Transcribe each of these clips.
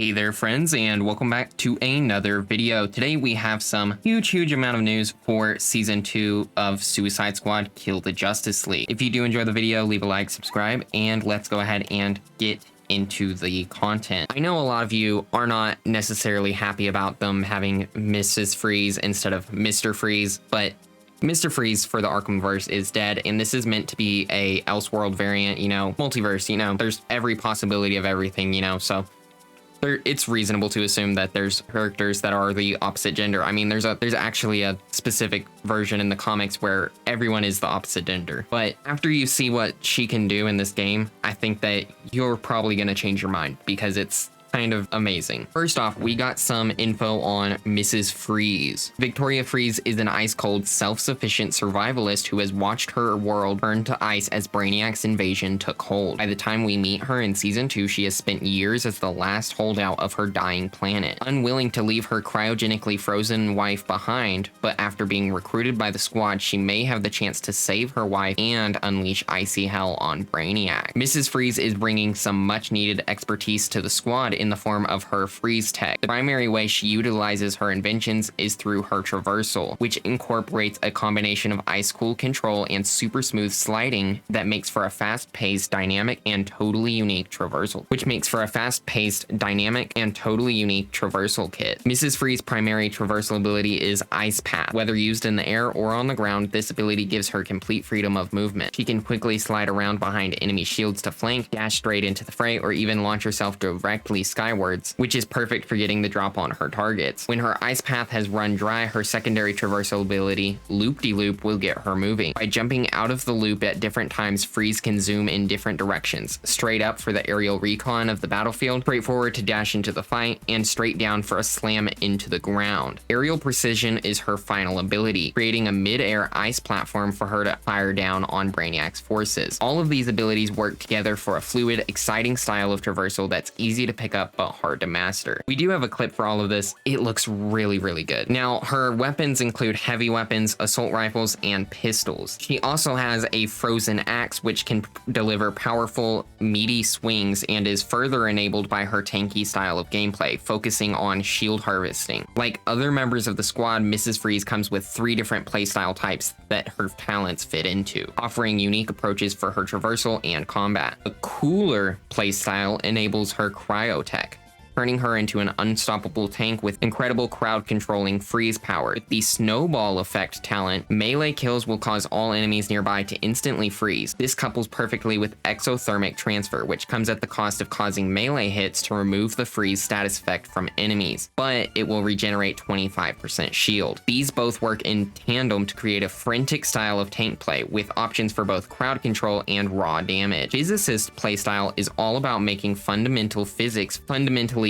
Hey there friends, and welcome back to another video. Today we have some huge amount of news for season 2 of Suicide Squad Kill the Justice League. If you do enjoy the video, leave a like, subscribe, and let's go ahead and get into the content. I know a lot of you are not necessarily happy about them having Mrs. Freeze instead of Mr. Freeze, but Mr. Freeze for the Arkhamverse is dead, and this is meant to be a Elseworld variant, multiverse, there's every possibility of everything, so it's reasonable to assume that there's characters that are the opposite gender. I mean, there's actually a specific version in the comics where everyone is the opposite gender. But after you see what she can do in this game, I think that you're probably going to change your mind because it's kind of amazing. First off, we got some info on Mrs. Freeze. Victoria Freeze is an ice-cold, self-sufficient survivalist who has watched her world burn to ice as Brainiac's invasion took hold. By the time we meet her in Season 2, she has spent years as the last holdout of her dying planet. Unwilling to leave her cryogenically frozen wife behind, but after being recruited by the squad, she may have the chance to save her wife and unleash icy hell on Brainiac. Mrs. Freeze is bringing some much-needed expertise to the squad in the form of her freeze tech. The primary way she utilizes her inventions is through her traversal, which incorporates a combination of ice-cool control and super smooth sliding that makes for a fast-paced, dynamic, and totally unique traversal kit. Mrs. Freeze's primary traversal ability is Ice Path. Whether used in the air or on the ground, this ability gives her complete freedom of movement. She can quickly slide around behind enemy shields to flank, dash straight into the fray, or even launch herself directly skywards, which is perfect for getting the drop on her targets. When her ice path has run dry, her secondary traversal ability, Loop-de-Loop, will get her moving. By jumping out of the loop at different times, Freeze can zoom in different directions, straight up for the aerial recon of the battlefield, straight forward to dash into the fight, and straight down for a slam into the ground. Aerial Precision is her final ability, creating a mid-air ice platform for her to fire down on Brainiac's forces. All of these abilities work together for a fluid, exciting style of traversal that's easy to pick up but hard to master. We do have a clip for all of this. It looks really good. Now, her weapons include heavy weapons, assault rifles, and pistols. She also has a frozen axe, which can deliver powerful, meaty swings and is further enabled by her tanky style of gameplay, focusing on shield harvesting. Like other members of the squad, Mrs. Freeze comes with 3 different playstyle types that her talents fit into, offering unique approaches for her traversal and combat. A cooler playstyle enables her cryo tech, turning her into an unstoppable tank with incredible crowd-controlling freeze power. With the snowball effect talent, melee kills will cause all enemies nearby to instantly freeze. This couples perfectly with exothermic transfer, which comes at the cost of causing melee hits to remove the freeze status effect from enemies, but it will regenerate 25% shield. These both work in tandem to create a frantic style of tank play, with options for both crowd control and raw damage. His assist playstyle is all about making fundamentally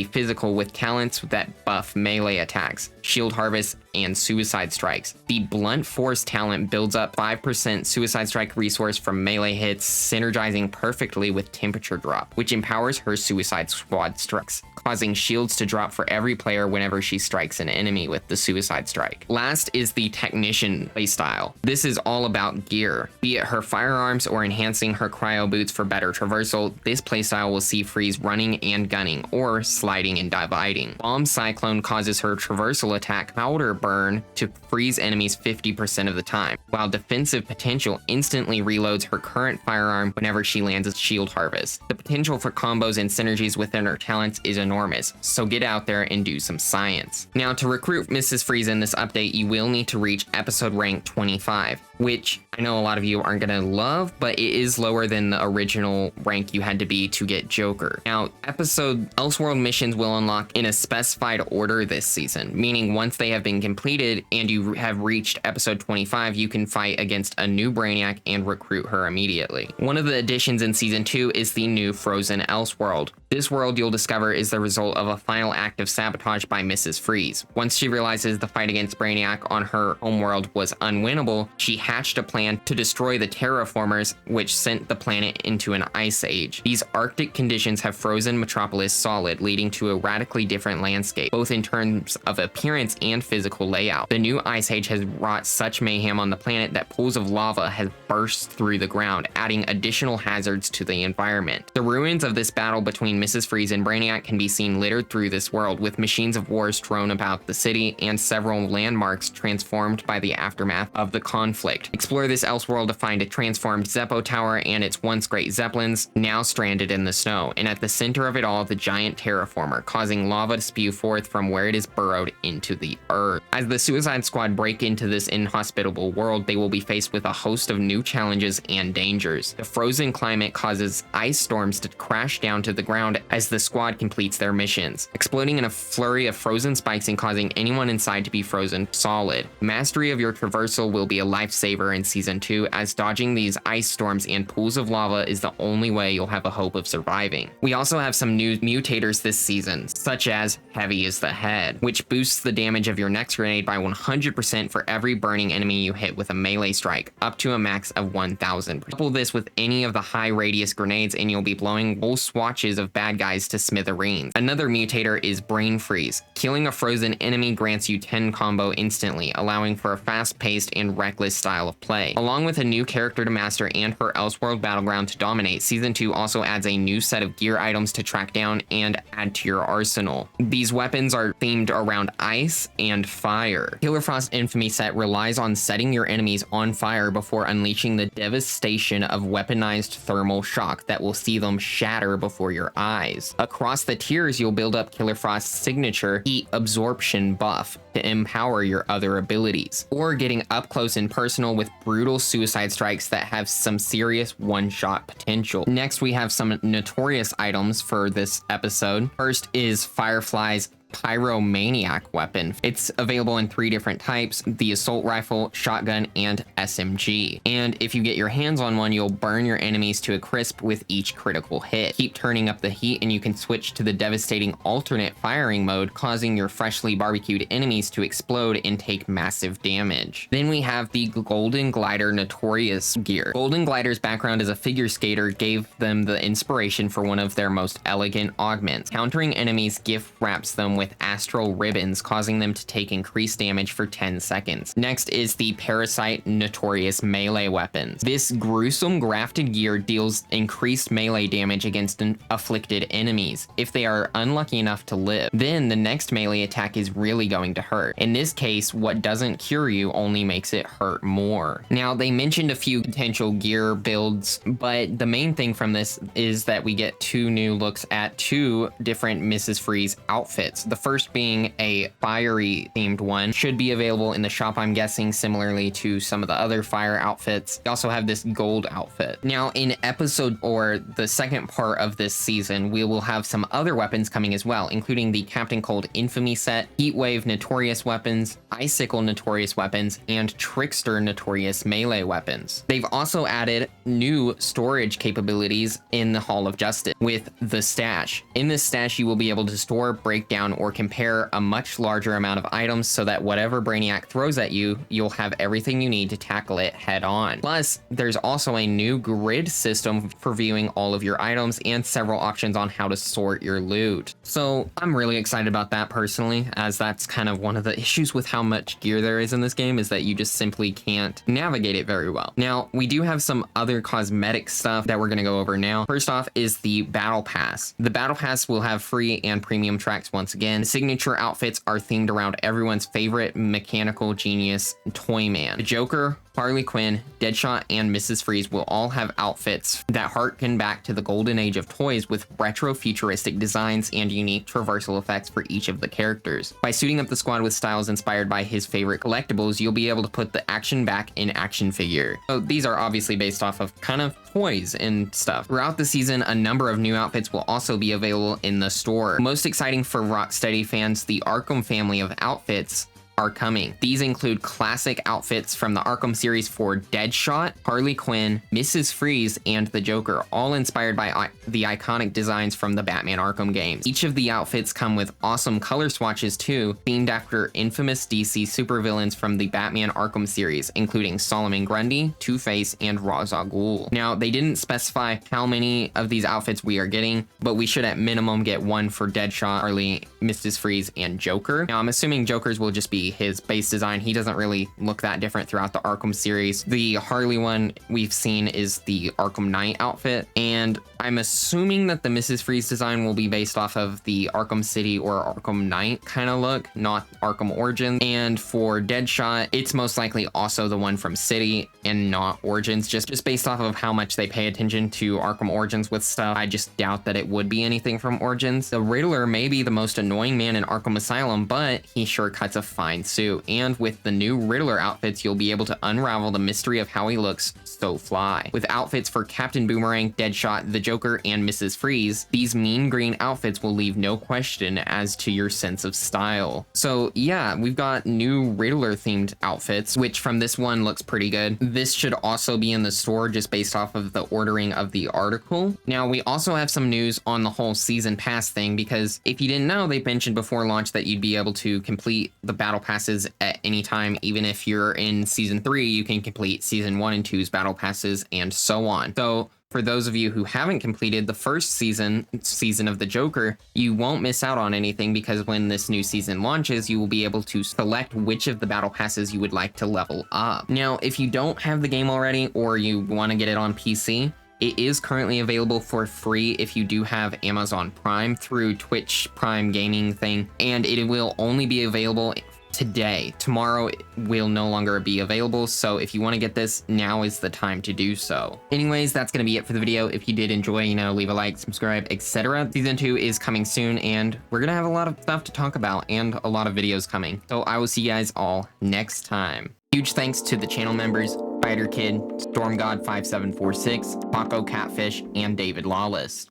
physical with talents that buff melee attacks, shield harvest, and suicide strikes. The blunt force talent builds up 5% suicide strike resource from melee hits, synergizing perfectly with temperature drop, which empowers her suicide squad strikes, causing shields to drop for every player whenever she strikes an enemy with the suicide strike. Last is the technician playstyle. This is all about gear. Be it her firearms or enhancing her cryo boots for better traversal, this playstyle will see Freeze running and gunning, or sliding and dividing. Bomb Cyclone causes her traversal attack Powder Burn to freeze enemies 50% of the time, while Defensive Potential instantly reloads her current firearm whenever she lands a shield harvest. The potential for combos and synergies within her talents is enormous, so get out there and do some science. Now, to recruit Mrs. Freeze in this update, you will need to reach episode rank 25, which I know a lot of you aren't gonna love, but it is lower than the original rank you had to be to get Joker. Now, Elseworld missions will unlock in a specified order this season, meaning once they have been completed and you have reached episode 25, you can fight against a new Brainiac and recruit her immediately. One of the additions in season 2 is the new Frozen Elseworld. This world you'll discover is the result of a final act of sabotage by Mrs. Freeze. Once she realizes the fight against Brainiac on her homeworld was unwinnable, she hatched a plan to destroy the terraformers, which sent the planet into an ice age. These Arctic conditions have frozen Metropolis solid, leading to a radically different landscape, both in terms of appearance and physical layout. The new ice age has wrought such mayhem on the planet that pools of lava have burst through the ground, adding additional hazards to the environment. The ruins of this battle between Mrs. Freeze and Brainiac can be seen littered through this world, with machines of war strewn about the city and several landmarks transformed by the aftermath of the conflict. Explore this Elseworld to find a transformed Zeppo Tower and its once great Zeppelins, now stranded in the snow, and at the center of it all, the giant terraformer, causing lava to spew forth from where it is burrowed into the earth. As the Suicide Squad break into this inhospitable world, they will be faced with a host of new challenges and dangers. The frozen climate causes ice storms to crash down to the ground as the squad completes their missions, exploding in a flurry of frozen spikes and causing anyone inside to be frozen solid. Mastery of your traversal will be a lifesaver in Season 2, as dodging these ice storms and pools of lava is the only way you'll have a hope of surviving. We also have some new mutators this season, such as Heavy is the Head, which boosts the damage of your next grenade by 100% for every burning enemy you hit with a melee strike, up to a max of 1000. Couple this with any of the high radius grenades and you'll be blowing whole swatches of bad guys to smithereens. Another mutator is Brain Freeze. Killing a frozen enemy grants you 10 combo instantly, allowing for a fast-paced and reckless style of play. Along with a new character to master and her Elseworld battleground to dominate, Season 2 also adds a new set of gear items to track down and add to your arsenal. These weapons are themed around ice and fire. Killer Frost Infamy set relies on setting your enemies on fire before unleashing the devastation of weaponized thermal shock that will see them shatter before your eyes. Across the tiers, you'll build up Killer Frost's signature heat absorption buff to empower your other abilities, or getting up close and personal with brutal suicide strikes that have some serious one-shot potential. Next, we have some notorious items for this episode. First is Firefly's Pyromaniac weapon. It's available in 3 different types: the assault rifle, shotgun, and SMG. And if you get your hands on one, you'll burn your enemies to a crisp with each critical hit. Keep turning up the heat and you can switch to the devastating alternate firing mode, causing your freshly barbecued enemies to explode and take massive damage. Then we have the Golden Glider Notorious gear. Golden Glider's background as a figure skater gave them the inspiration for one of their most elegant augments. Countering enemies gift wraps them with astral ribbons, causing them to take increased damage for 10 seconds. Next is the Parasite Notorious melee weapons. This gruesome grafted gear deals increased melee damage against afflicted enemies if they are unlucky enough to live. Then the next melee attack is really going to hurt. In this case, what doesn't cure you only makes it hurt more. Now, they mentioned a few potential gear builds, but the main thing from this is that we get 2 new looks at 2 different Mrs. Freeze outfits. The first being a fiery themed one, should be available in the shop, I'm guessing, similarly to some of the other fire outfits. We also have this gold outfit. Now, in episode or the second part of this season, we will have some other weapons coming as well, including the Captain Cold Infamy set, Heatwave Notorious weapons, Icicle Notorious weapons, and Trickster Notorious melee weapons. They've also added new storage capabilities in the Hall of Justice with the Stash. In this stash, you will be able to store, break down, or compare a much larger amount of items so that whatever Brainiac throws at you, you'll have everything you need to tackle it head on. Plus, there's also a new grid system for viewing all of your items and several options on how to sort your loot. So I'm really excited about that personally, as that's kind of one of the issues with how much gear there is in this game, is that you just simply can't navigate it very well. Now, we do have some other cosmetic stuff that we're going to go over now. First off is the Battle Pass. The Battle Pass will have free and premium tracks once again. Signature outfits are themed around everyone's favorite mechanical genius, Toyman. The Joker, Harley Quinn, Deadshot, and Mrs. Freeze will all have outfits that harken back to the golden age of toys, with retro futuristic designs and unique traversal effects for each of the characters. By suiting up the squad with styles inspired by his favorite collectibles, you'll be able to put the action back in action figure. So these are obviously based off of kind of toys and stuff. Throughout the season, a number of new outfits will also be available in the store. Most exciting for Rocksteady fans, the Arkham family of outfits are coming. These include classic outfits from the Arkham series for Deadshot, Harley Quinn, Mrs. Freeze, and the Joker, all inspired by the iconic designs from the Batman Arkham games. Each of the outfits come with awesome color swatches too, themed after infamous DC supervillains from the Batman Arkham series, including Solomon Grundy, Two-Face, and Ra's al Ghul. Now, they didn't specify how many of these outfits we are getting, but we should at minimum get one for Deadshot, Harley, Mrs. Freeze, and Joker. Now, I'm assuming Joker's will just be his base design. He doesn't really look that different throughout the Arkham series. The Harley one we've seen is the Arkham Knight outfit, and I'm assuming that the Mrs. Freeze design will be based off of the Arkham City or Arkham Knight kind of look, not Arkham Origins. And for Deadshot, it's most likely also the one from City and not Origins, just based off of how much they pay attention to Arkham Origins with stuff. I just doubt that it would be anything from Origins. The Riddler may be the most annoying man in Arkham Asylum, but he sure cuts a fine suit. And with the new Riddler outfits, you'll be able to unravel the mystery of how he looks so fly. With outfits for Captain Boomerang, Deadshot, the Joker, and Mrs. Freeze, these mean green outfits will leave no question as to your sense of style. So yeah, we've got new Riddler themed outfits, which from this one looks pretty good. This should also be in the store just based off of the ordering of the article. Now, we also have some news on the whole season pass thing, because if you didn't know, they mentioned before launch that you'd be able to complete the battle passes at any time. Even if you're in season 3, you can complete season 1 and 2's battle passes and so on. So for those of you who haven't completed the first season of the Joker, you won't miss out on anything, because when this new season launches, you will be able to select which of the battle passes you would like to level up. Now, if you don't have the game already, or you want to get it on PC, it is currently available for free if you do have Amazon Prime through Twitch Prime Gaming thing, and it will only be available today. Tomorrow it will no longer be available, so if you want to get this, now is the time to do so. Anyways, that's going to be it for the video. If you did enjoy, leave a like, subscribe, etc. Season 2 is coming soon, and we're going to have a lot of stuff to talk about and a lot of videos coming. So I will see you guys all next time. Huge thanks to the channel members, Spider Kid, StormGod5746, Paco Catfish, and David Lawless.